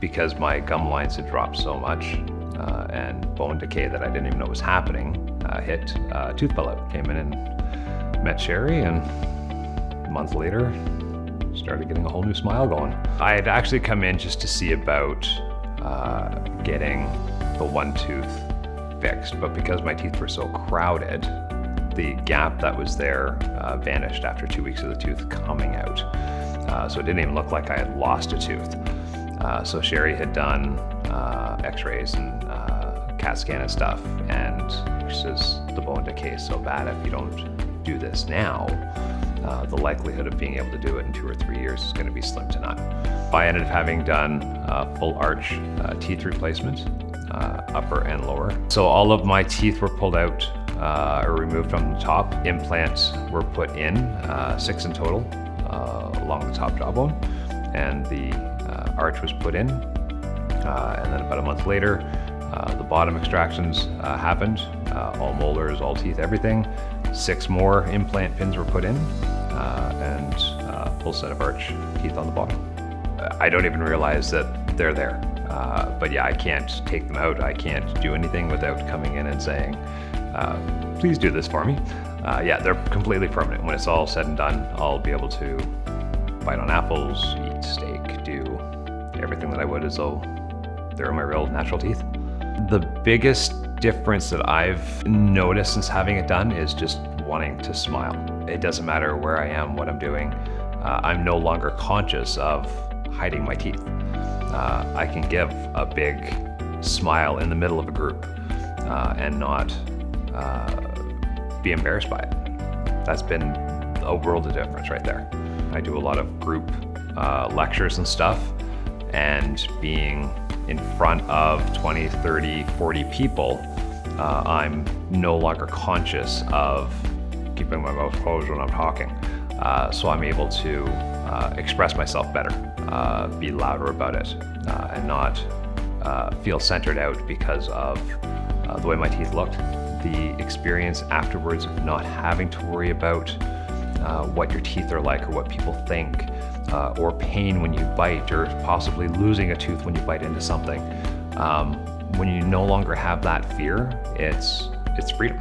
because my gum lines had dropped so much and bone decay that I didn't even know was happening hit, tooth fell out. Came in and met Sheri, and a month later started getting a whole new smile going. I had actually come in just to see about getting the one tooth fixed, but because my teeth were so crowded, the gap that was there vanished after 2 weeks of the tooth coming out. So it didn't even look like I had lost a tooth. So Sheri had done x-rays and CAT scan and stuff, and she says the bone decay is so bad, if you don't do this now, the likelihood of being able to do it in 2 or 3 years is going to be slim to none. I ended up having done full arch teeth replacement, upper and lower. So all of my teeth were pulled out or removed from the top. Implants were put in, 6 in total, along the top jawbone, and the arch was put in. And then about a month later, the bottom extractions happened, all molars, all teeth, everything. 6 more implant pins were put in, and a full set of arch teeth on the bottom. I don't even realize that they're there. But yeah, I can't take them out. I can't do anything without coming in and saying, please do this for me. Yeah, they're completely permanent. When it's all said and done, I'll be able to bite on apples, eat steak, do everything that I would as though they're my real natural teeth. The biggest difference that I've noticed since having it done is just wanting to smile. It doesn't matter where I am, what I'm doing. I'm no longer conscious of hiding my teeth. I can give a big smile in the middle of a group and not be embarrassed by it. That's been a world of difference right there. I do a lot of group lectures and stuff, and being in front of 20, 30, 40 people, I'm no longer conscious of keeping my mouth closed when I'm talking. So I'm able to express myself better, be louder about it, and not feel centered out because of the way my teeth looked. The experience afterwards of not having to worry about what your teeth are like or what people think, or pain when you bite, or possibly losing a tooth when you bite into something. When you no longer have that fear, it's freedom.